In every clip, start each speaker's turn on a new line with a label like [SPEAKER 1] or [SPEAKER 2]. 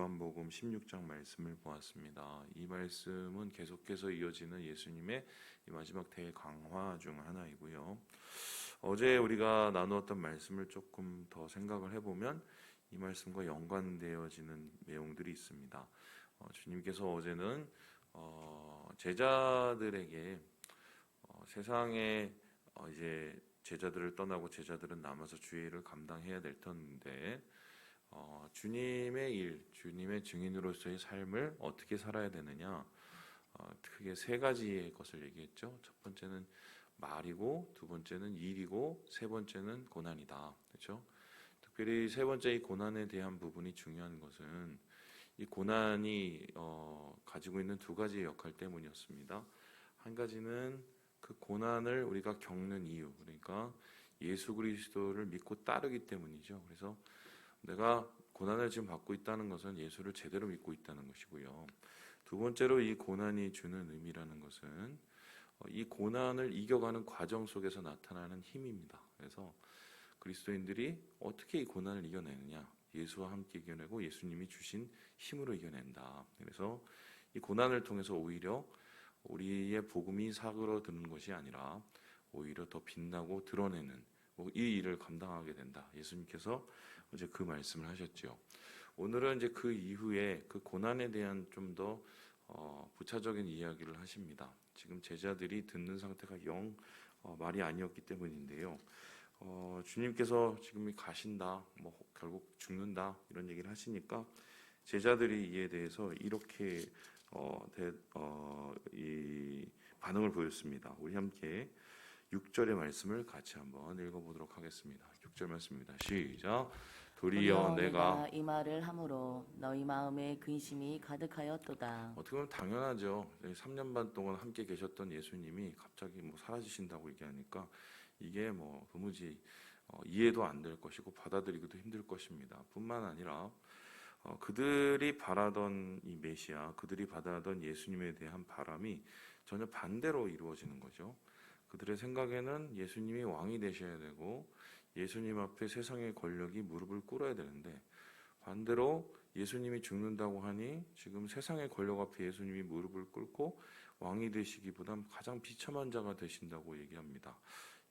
[SPEAKER 1] 요한복음 16장 말씀을 보았습니다. 이 말씀은 계속해서 이어지는 예수님의 이 마지막 대강화 중 하나이고요. 어제 우리가 나누었던 말씀을 조금 더 생각을 해보면 이 말씀과 연관되어지는 내용들이 있습니다. 주님께서 어제는 제자들에게 세상에 이제 제자들을 떠나고 제자들은 남아서 주의 일을 감당해야 될 텐데 주님의 일, 주님의 증인으로서의 삶을 어떻게 살아야 되느냐, 크게 세 가지의 것을 얘기했죠. 첫 번째는 말이고, 두 번째는 일이고, 세 번째는 고난이다. 그렇죠? 특별히 세 번째 이 고난에 대한 부분이 중요한 것은 이 고난이 가지고 있는 두 가지의 역할 때문이었습니다. 한 가지는 그 고난을 우리가 겪는 이유, 그러니까 예수 그리스도를 믿고 따르기 때문이죠. 그래서 내가 고난을 지금 받고 있다는 것은 예수를 제대로 믿고 있다는 것이고요. 두 번째로 이 고난이 주는 의미라는 것은 이 고난을 이겨가는 과정 속에서 나타나는 힘입니다. 그래서 그리스도인들이 어떻게 이 고난을 이겨내느냐, 예수와 함께 이겨내고 예수님이 주신 힘으로 이겨낸다. 그래서 이 고난을 통해서 오히려 우리의 복음이 사그러드는 것이 아니라 오히려 더 빛나고 드러내는 이 일을 감당하게 된다. 예수님께서 이제 그 말씀을 하셨죠. 오늘은 이제 그 이후에 그 고난에 대한 좀 더 부차적인 이야기를 하십니다. 지금 제자들이 듣는 상태가 영 말이 아니었기 때문인데요. 주님께서 지금 가신다, 결국 죽는다 이런 얘기를 하시니까 제자들이 이에 대해서 이렇게 이 반응을 보였습니다. 우리 함께 6절의 말씀을 같이 한번 읽어보도록 하겠습니다. 6절 말씀입니다. 시작. 도리어 내가
[SPEAKER 2] 이 말을 함으로 너희 마음에 근심이 가득하였도다.
[SPEAKER 1] 어떻게 보면 당연하죠. 3년 반 동안 함께 계셨던 예수님이 갑자기 사라지신다고 얘기하니까 이게 도무지 이해도 안 될 것이고 받아들이기도 힘들 것입니다. 뿐만 아니라 그들이 바라던 이 메시아, 그들이 바라던 예수님에 대한 바람이 전혀 반대로 이루어지는 거죠. 그들의 생각에는 예수님이 왕이 되셔야 되고 예수님 앞에 세상의 권력이 무릎을 꿇어야 되는데 반대로 예수님이 죽는다고 하니 지금 세상의 권력 앞에 예수님이 무릎을 꿇고 왕이 되시기보단 가장 비참한 자가 되신다고 얘기합니다.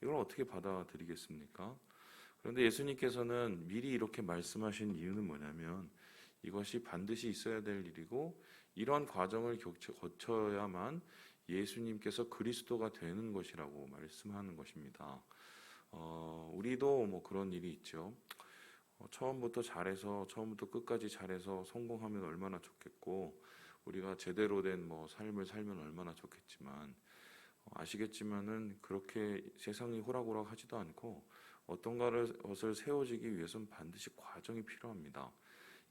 [SPEAKER 1] 이걸 어떻게 받아들이겠습니까? 그런데 예수님께서는 미리 이렇게 말씀하신 이유는 뭐냐면 이것이 반드시 있어야 될 일이고 이런 과정을 거쳐야만 예수님께서 그리스도가 되는 것이라고 말씀하는 것입니다. 우리도 그런 일이 있죠. 처음부터 잘해서 처음부터 끝까지 잘해서 성공하면 얼마나 좋겠고 우리가 제대로 된 삶을 살면 얼마나 좋겠지만 아시겠지만은 그렇게 세상이 호락호락하지도 않고 어떤 것을 세워지기 위해서는 반드시 과정이 필요합니다.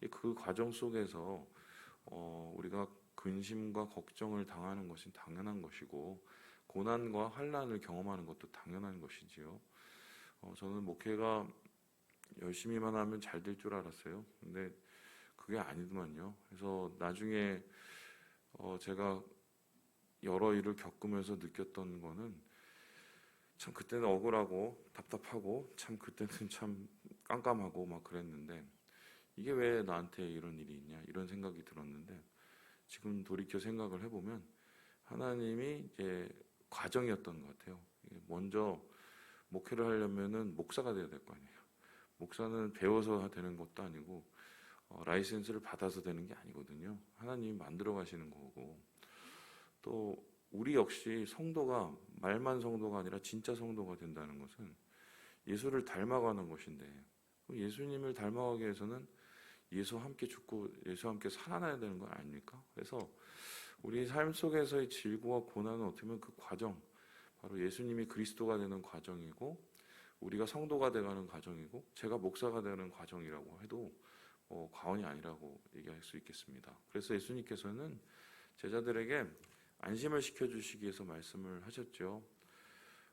[SPEAKER 1] 그 과정 속에서 우리가 근심과 걱정을 당하는 것은 당연한 것이고 고난과 환난을 경험하는 것도 당연한 것이지요. 저는 목회가 열심히만 하면 잘 될 줄 알았어요. 근데 그게 아니더만요. 그래서 나중에 제가 여러 일을 겪으면서 느꼈던 거는 참 그때는 억울하고 답답하고 참 그때는 참 깜깜하고 그랬는데 이게 왜 나한테 이런 일이 있냐 이런 생각이 들었는데 지금 돌이켜 생각을 해보면 하나님이 이제 과정이었던 것 같아요. 먼저 목회를 하려면은 목사가 돼야 될 거 아니에요. 목사는 배워서 되는 것도 아니고 라이센스를 받아서 되는 게 아니거든요. 하나님이 만들어 가시는 거고 또 우리 역시 성도가 말만 성도가 아니라 진짜 성도가 된다는 것은 예수를 닮아가는 것인데 예수님을 닮아가기 위해서는 예수와 함께 죽고 예수와 함께 살아나야 되는 건 아닙니까? 그래서 우리 삶 속에서의 질고와 고난은 어떻게 보면 그 과정, 바로 예수님이 그리스도가 되는 과정이고 우리가 성도가 되가는 과정이고 제가 목사가 되는 과정이라고 해도 과언이 아니라고 얘기할 수 있겠습니다. 그래서 예수님께서는 제자들에게 안심을 시켜주시기 위해서 말씀을 하셨죠.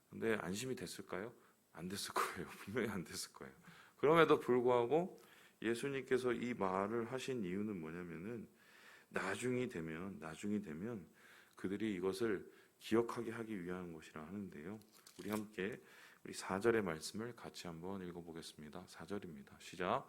[SPEAKER 1] 근데 안심이 됐을까요? 안 됐을 거예요. 분명히 안 됐을 거예요. 그럼에도 불구하고 예수님께서 이 말을 하신 이유는 뭐냐면은 나중이 되면 그들이 이것을 기억하게 하기 위한 것이라 하는데요. 우리 함께 우리 4절의 말씀을 같이 한번 읽어보겠습니다. 4절입니다. 시작.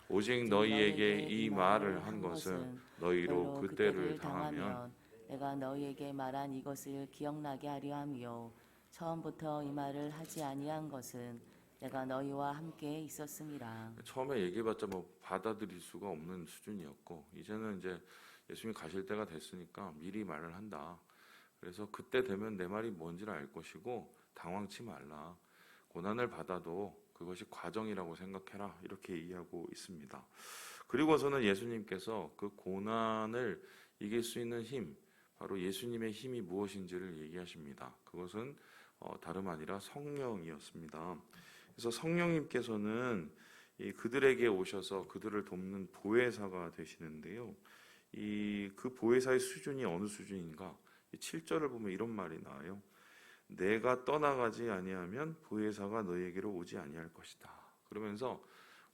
[SPEAKER 1] 오직
[SPEAKER 2] 너희에게
[SPEAKER 1] 너희에게 이 말을 한 것은 너희로 그때를 당하면
[SPEAKER 2] 내가 너희에게 말한 이것을 기억나게 하려 함이요 처음부터 이 말을 하지 아니한 것은 내가 너희와 함께 있었음이라.
[SPEAKER 1] 처음에 얘기해봤자 뭐 받아들일 수가 없는 수준이었고 이제는 이제 예수님 가실 때가 됐으니까 미리 말을 한다. 그래서 그때 되면 내 말이 뭔지를 알 것이고 당황치 말라. 고난을 받아도 그것이 과정이라고 생각해라. 이렇게 얘기하고 있습니다. 그리고서는 예수님께서 그 고난을 이길 수 있는 힘, 바로 예수님의 힘이 무엇인지를 얘기하십니다. 그것은 다름 아니라 성령이었습니다. 그래서 성령님께서는 그들에게 오셔서 그들을 돕는 보혜사가 되시는데요. 그 보혜사의 수준이 어느 수준인가? 7절을 보면 이런 말이 나와요. 내가 떠나가지 아니하면 보혜사가 너희에게로 오지 아니할 것이다. 그러면서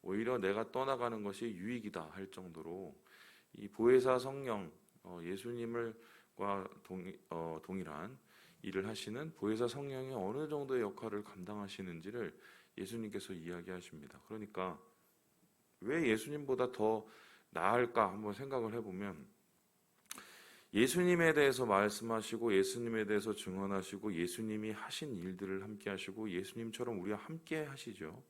[SPEAKER 1] 오히려 내가 떠나가는 것이 유익이다 할 정도로 이 보혜사 성령, 예수님과 동일한 일을 하시는 보혜사 성령이 어느 정도의 역할을 감당하시는지를 예수님께서 이야기하십니다. 그러니까 왜 예수님보다 더 나을까 한번 생각을 해보면 예수님에 대해서 말씀하시고 예수님에 대해서 증언하시고 예수님이 하신 일들을 함께 하시고 예수님처럼 우리와 함께 하시죠.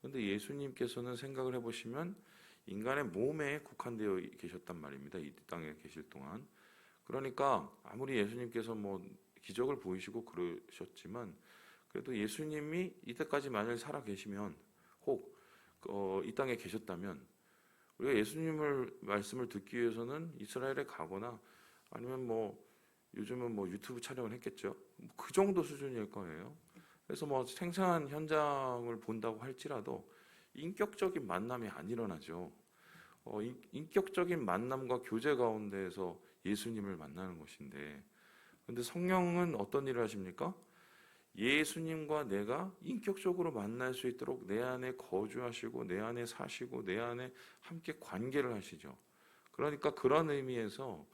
[SPEAKER 1] 그런데 예수님께서는 생각을 해보시면 인간의 몸에 국한되어 계셨단 말입니다. 이 땅에 계실 동안. 그러니까 아무리 예수님께서 뭐 기적을 보이시고 그러셨지만 그래도 예수님이 이때까지 만일 살아 계시면 혹 이 땅에 계셨다면 우리가 예수님을 말씀을 듣기 위해서는 이스라엘에 가거나 아니면 뭐 요즘은 뭐 유튜브 촬영을 했겠죠. 그 정도 수준일 거예요. 그래서 뭐 생생한 현장을 본다고 할지라도 인격적인 만남이 안 일어나죠. 인격적인 만남과 교제 가운데에서 예수님을 만나는 것인데, 근데 성령은 어떤 일을 하십니까? 예수님과 내가 인격적으로 만날 수 있도록 내 안에 거주하시고 내 안에 사시고 내 안에 함께 관계를 하시죠. 그러니까 그런 의미에서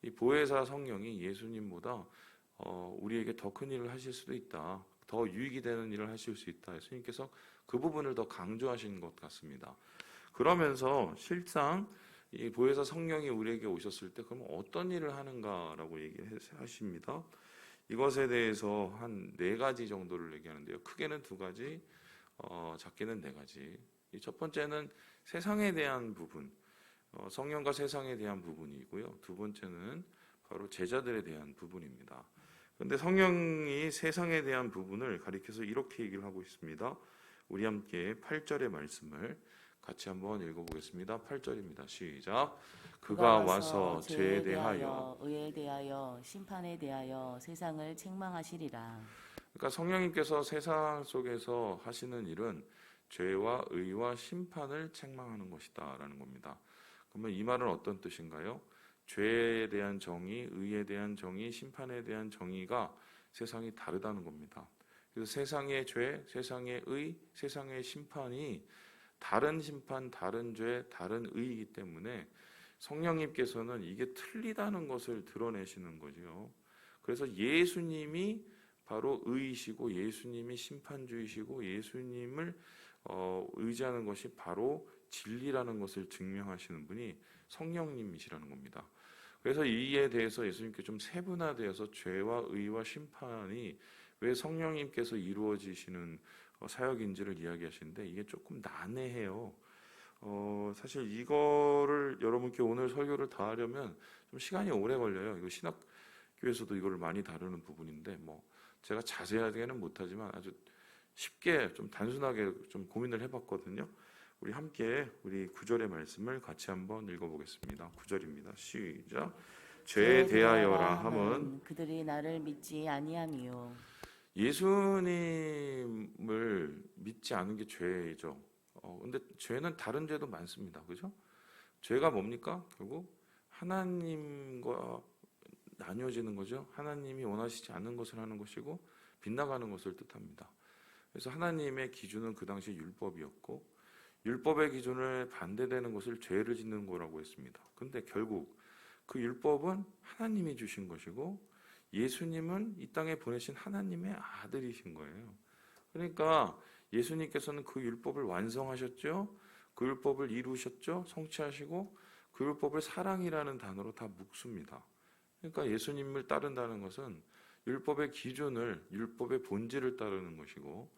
[SPEAKER 1] 이 보혜사 성령이 예수님보다 우리에게 더 큰 일을 하실 수도 있다. 더 유익이 되는 일을 하실 수 있다. 예수님께서 그 부분을 더 강조하신 것 같습니다. 그러면서 실상 이 보혜사 성령이 우리에게 오셨을 때 그럼 어떤 일을 하는가라고 얘기하십니다. 이것에 대해서 한 4가지 정도를 얘기하는데요. 크게는 2가지, 작게는 4가지. 이 첫 번째는 세상에 대한 부분, 성령과 세상에 대한 부분이고요. 2번째는 바로 제자들에 대한 부분입니다. 그런데 성령이 세상에 대한 부분을 가리켜서 이렇게 얘기를 하고 있습니다. 우리 함께 8절의 말씀을 같이 한번 읽어보겠습니다. 8절입니다. 시작. 그가 와서 죄에 대하여
[SPEAKER 2] 의에 대하여 심판에 대하여 세상을 책망하시리라.
[SPEAKER 1] 그러니까 성령님께서 세상 속에서 하시는 일은 죄와 의와 심판을 책망하는 것이다 라는 겁니다. 그러면 이 말은 어떤 뜻인가요? 죄에 대한 정의, 의에 대한 정의, 심판에 대한 정의가 세상이 다르다는 겁니다. 그래서 세상의 죄, 세상의 의, 세상의 심판이 다른 심판, 다른 죄, 다른 의이기 때문에 성령님께서는 이게 틀리다는 것을 드러내시는 거죠. 그래서 예수님이 바로 의이시고 예수님이 심판주이시고 예수님을 의지하는 것이 바로 진리라는 것을 증명하시는 분이 성령님이시라는 겁니다. 그래서 이에 대해서 예수님께 좀 세분화되어서 죄와 의와 심판이 왜 성령님께서 이루어지시는 사역인지를 이야기하시는데 이게 조금 난해해요. 사실 이거를 여러분께 오늘 설교를 다 하려면 좀 시간이 오래 걸려요. 이거 신학교에서도 이걸 많이 다루는 부분인데 뭐 제가 자세하게는 못하지만 아주 쉽게 좀 단순하게 좀 고민을 해봤거든요. 우리 함께 우리 9절의 말씀을 같이 한번 읽어보겠습니다. 9절입니다. 시작. 죄에 대하여라 함은
[SPEAKER 2] 그들이 나를 믿지 아니함이요.
[SPEAKER 1] 예수님을 믿지 않은 게 죄죠. 근데 죄는 다른 죄도 많습니다. 그죠? 죄가 뭡니까? 결국 하나님과 나뉘어지는 거죠. 하나님이 원하시지 않는 것을 하는 것이고 빗나가는 것을 뜻합니다. 그래서 하나님의 기준은 그 당시 율법이었고 율법의 기준을 반대되는 것을 죄를 짓는 거라고 했습니다. 근데 결국 그 율법은 하나님이 주신 것이고 예수님은 이 땅에 보내신 하나님의 아들이신 거예요. 그러니까 예수님께서는 그 율법을 완성하셨죠. 그 율법을 이루셨죠. 성취하시고 그 율법을 사랑이라는 단어로 다 묶습니다. 그러니까 예수님을 따른다는 것은 율법의 기준을, 율법의 본질을 따르는 것이고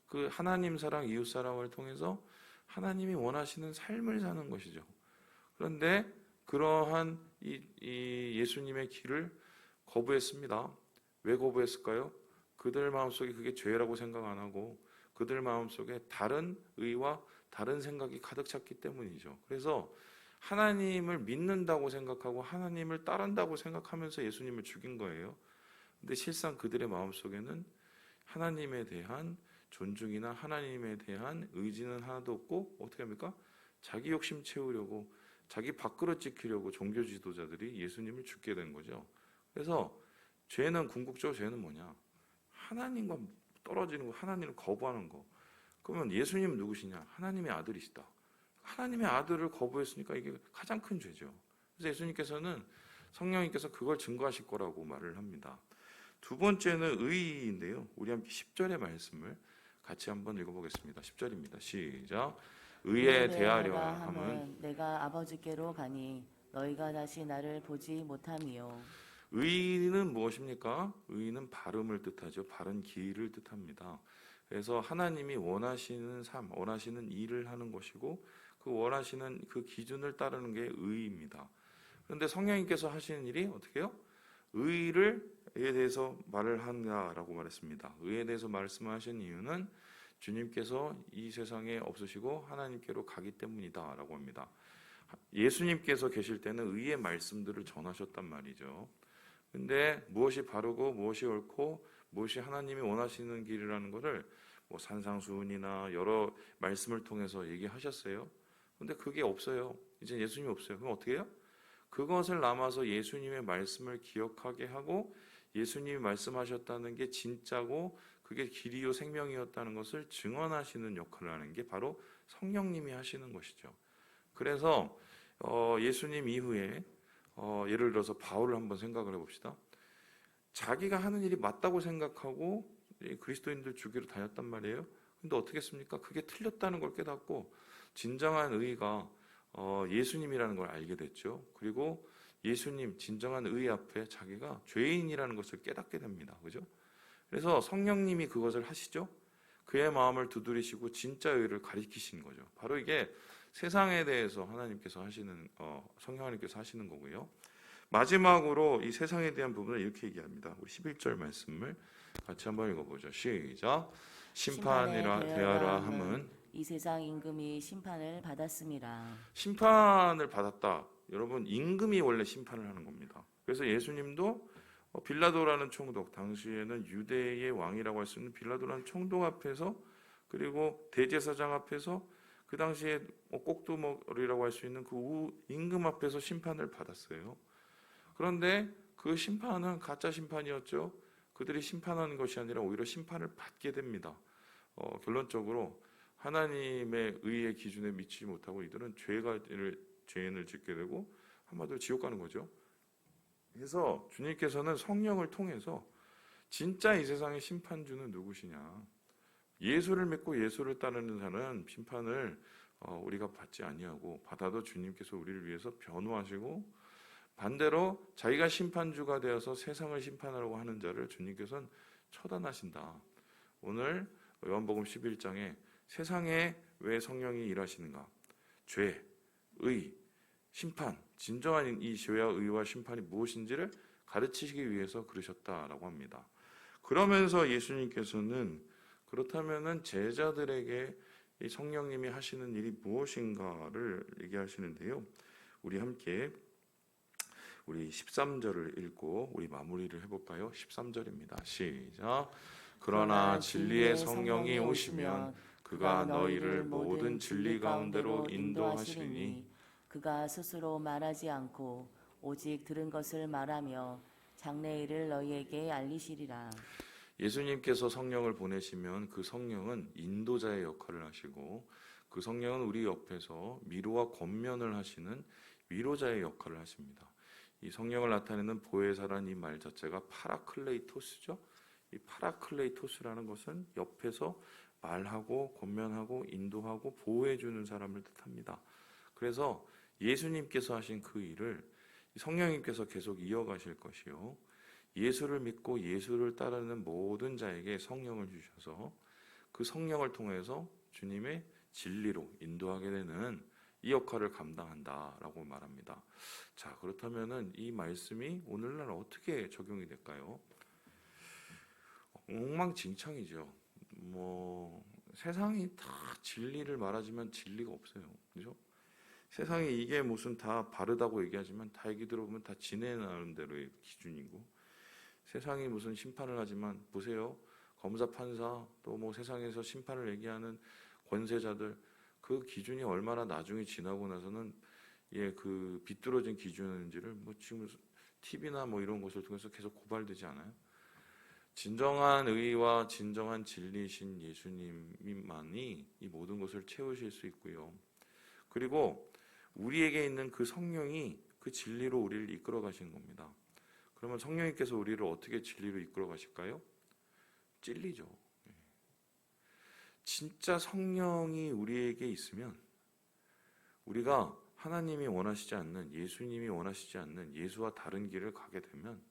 [SPEAKER 1] 그 하나님 사랑, 이웃 사랑을 통해서 하나님이 원하시는 삶을 사는 것이죠. 그런데 그러한 이 예수님의 길을 거부했습니다. 왜 거부했을까요? 그들 마음속에 그게 죄라고 생각 안 하고 그들 마음속에 다른 의와 다른 생각이 가득 찼기 때문이죠. 그래서 하나님을 믿는다고 생각하고 하나님을 따른다고 생각하면서 예수님을 죽인 거예요. 근데 실상 그들의 마음속에는 하나님에 대한 존중이나 하나님에 대한 의지는 하나도 없고 어떻게 합니까? 자기 욕심 채우려고 자기 밥그릇 지키려고 종교 지도자들이 예수님을 죽게 된 거죠. 그래서 죄는 궁극적으로 죄는 뭐냐? 하나님과 떨어지는 거, 하나님을 거부하는 거. 그러면 예수님은 누구시냐? 하나님의 아들이시다. 하나님의 아들을 거부했으니까 이게 가장 큰 죄죠. 그래서 예수님께서는 성령님께서 그걸 증거하실 거라고 말을 합니다. 두 번째는 의인데요. 우리 함께 10절의 말씀을 같이 한번 읽어보겠습니다. 10절입니다. 시작. 의에 대하려 함은
[SPEAKER 2] 내가 아버지께로 가니 너희가 다시 나를 보지 못함이요.
[SPEAKER 1] 의는 무엇입니까? 의는 바름을 뜻하죠. 바른 길을 뜻합니다. 그래서 하나님이 원하시는 삶, 원하시는 일을 하는 것이고 그 원하시는 그 기준을 따르는 게 의입니다. 그런데 성령님께서 하시는 일이 어떻게 해요? 의에 대해서 말을 한다라고 말했습니다. 의에 대해서 말씀하신 이유는 주님께서 이 세상에 없으시고 하나님께로 가기 때문이다라고 합니다. 예수님께서 계실 때는 의의 말씀들을 전하셨단 말이죠. 근데 무엇이 바르고 무엇이 옳고 무엇이 하나님이 원하시는 길이라는 것을 뭐 산상수훈이나 여러 말씀을 통해서 얘기하셨어요. 근데 그게 없어요. 이제 예수님이 없어요. 그럼 어떻게 해요? 그것을 남아서 예수님의 말씀을 기억하게 하고 예수님이 말씀하셨다는 게 진짜고 그게 길이요 생명이었다는 것을 증언하시는 역할을 하는 게 바로 성령님이 하시는 것이죠. 그래서 예수님 이후에 예를 들어서 바울을 한번 생각을 해봅시다. 자기가 하는 일이 맞다고 생각하고 그리스도인들 주기로 다녔단 말이에요. 근데 어떻게 했습니까? 그게 틀렸다는 걸 깨닫고 진정한 의가 예수님이라는 걸 알게 됐죠. 그리고 예수님 진정한 의 앞에 자기가 죄인이라는 것을 깨닫게 됩니다. 그죠? 그래서 성령님이 그것을 하시죠. 그의 마음을 두드리시고 진짜 의를 가리키신 거죠. 바로 이게 세상에 대해서 하나님께서 하시는 성령 하나님께서 하시는 거고요. 마지막으로 이 세상에 대한 부분을 이렇게 얘기합니다. 우리 11절 말씀을 같이 한번 읽어보죠. 시작. 심판이라 대하라 함은
[SPEAKER 2] 이 세상 임금이 심판을 받았음이라.
[SPEAKER 1] 심판을 받았다. 여러분 임금이 원래 심판을 하는 겁니다. 그래서 예수님도 빌라도라는 총독, 당시에는 유대의 왕이라고 할 수 있는 빌라도라는 총독 앞에서 그리고 대제사장 앞에서 그 당시에 꼭두머리라고 할 수 있는 그 임금 앞에서 심판을 받았어요. 그런데 그 심판은 가짜 심판이었죠. 그들이 심판하는 것이 아니라 오히려 심판을 받게 됩니다. 결론적으로 하나님의 의의 기준에 미치지 못하고 이들은 죄인을 짓게 되고 한마디로 지옥 가는 거죠. 그래서 주님께서는 성령을 통해서 진짜 이 세상의 심판주는 누구시냐? 예수를 믿고 예수를 따르는 자는 심판을 우리가 받지 아니하고 받아도 주님께서 우리를 위해서 변호하시고 반대로 자기가 심판주가 되어서 세상을 심판하려고 하는 자를 주님께서는 처단하신다. 오늘 요한복음 11장에 세상에 왜 성령이 일하시는가? 죄, 의, 심판, 진정한 이 죄와 의와 심판이 무엇인지를 가르치시기 위해서 그러셨다라고 합니다. 그러면서 예수님께서는 그렇다면은 제자들에게 이 성령님이 하시는 일이 무엇인가를 얘기하시는데요. 우리 함께 우리 13절을 읽고 우리 마무리를 해볼까요? 13절입니다. 시작. 그러나 진리의 성령이 오시면 그가 너희를 모든 진리 가운데로 인도하시리니
[SPEAKER 2] 그가 스스로 말하지 않고 오직 들은 것을 말하며 장래일을 너희에게 알리시리라.
[SPEAKER 1] 예수님께서 성령을 보내시면 그 성령은 인도자의 역할을 하시고 그 성령은 우리 옆에서 위로와 권면을 하시는 위로자의 역할을 하십니다. 이 성령을 나타내는 보혜사라는 이 말 자체가 파라클레이토스죠. 이 파라클레이토스라는 것은 옆에서 말하고 권면하고 인도하고 보호해주는 사람을 뜻합니다. 그래서 예수님께서 하신 그 일을 성령님께서 계속 이어가실 것이요, 예수를 믿고 예수를 따르는 모든 자에게 성령을 주셔서 그 성령을 통해서 주님의 진리로 인도하게 되는 이 역할을 감당한다라고 말합니다. 자, 그렇다면은 이 말씀이 오늘날 어떻게 적용이 될까요? 엉망진창이죠. 세상이 다 진리를 말하지만 진리가 없어요. 그죠? 세상이 이게 무슨 다 바르다고 얘기하지만 다 얘기 들어보면 다 지네 나름대로의 기준이고, 세상이 무슨 심판을 하지만 보세요. 검사, 판사, 또 뭐 세상에서 심판을 얘기하는 권세자들, 그 기준이 얼마나 나중에 지나고 나서는 그 비뚤어진 기준인지를 지금 TV나 이런 것을 통해서 계속 고발되지 않아요? 진정한 의와 진정한 진리이신 예수님만이 이 모든 것을 채우실 수 있고요. 그리고 우리에게 있는 그 성령이 그 진리로 우리를 이끌어 가시는 겁니다. 그러면 성령님께서 우리를 어떻게 진리로 이끌어 가실까요? 찔리죠. 진짜 성령이 우리에게 있으면 우리가 하나님이 원하시지 않는, 예수님이 원하시지 않는 예수와 다른 길을 가게 되면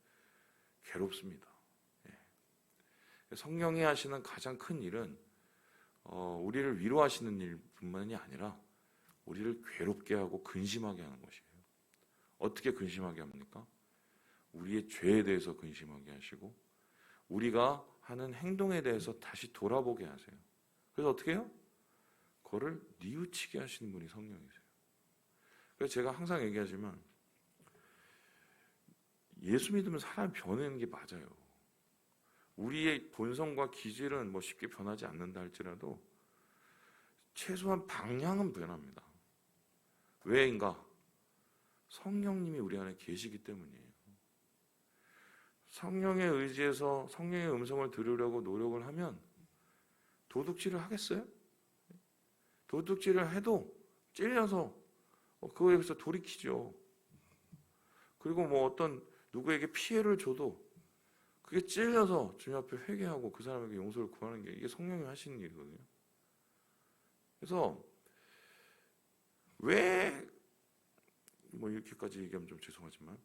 [SPEAKER 1] 괴롭습니다. 성령이 하시는 가장 큰 일은 우리를 위로하시는 일뿐만이 아니라 우리를 괴롭게 하고 근심하게 하는 것이에요. 어떻게 근심하게 합니까? 우리의 죄에 대해서 근심하게 하시고 우리가 하는 행동에 대해서 다시 돌아보게 하세요. 그래서 어떻게 해요? 그거를 뉘우치게 하시는 분이 성령이세요. 그래서 제가 항상 얘기하지만 예수 믿으면 사람이 변하는 게 맞아요. 우리의 본성과 기질은 쉽게 변하지 않는다 할지라도 최소한 방향은 변합니다. 왜인가? 성령님이 우리 안에 계시기 때문이에요. 성령에 의지해서 성령의 음성을 들으려고 노력을 하면 도둑질을 하겠어요? 도둑질을 해도 찔려서 그거에서 돌이키죠. 그리고 어떤 누구에게 피해를 줘도 그게 찔려서 주님 앞에 회개하고 그 사람에게 용서를 구하는 게 이게 성령이 하시는 일이거든요. 그래서 왜 이렇게까지 얘기하면 좀 죄송하지만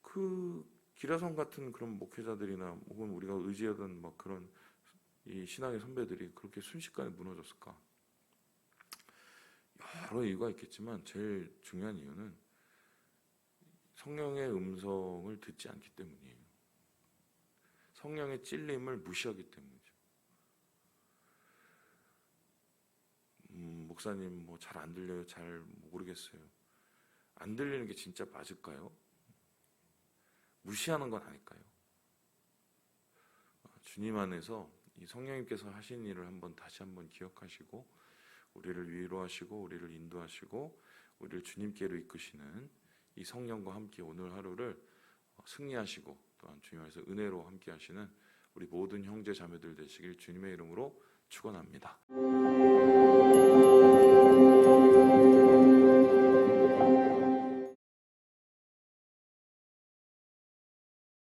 [SPEAKER 1] 그 기라성 같은 그런 목회자들이나 혹은 우리가 의지하던 그런 이 신앙의 선배들이 그렇게 순식간에 무너졌을까? 여러 이유가 있겠지만 제일 중요한 이유는 성령의 음성을 듣지 않기 때문이에요. 성령의 찔림을 무시하기 때문이죠. 목사님 잘 안 들려요. 잘 모르겠어요. 안 들리는 게 진짜 맞을까요? 무시하는 건 아닐까요? 주님 안에서 이 성령님께서 하신 일을 다시 한번 기억하시고 우리를 위로하시고 우리를 인도하시고 우리를 주님께로 이끄시는 이 성령과 함께 오늘 하루를 승리하시고 또한 주님 안에서 은혜로 함께 하시는 우리 모든 형제 자매들 되시길 주님의 이름으로 축원합니다.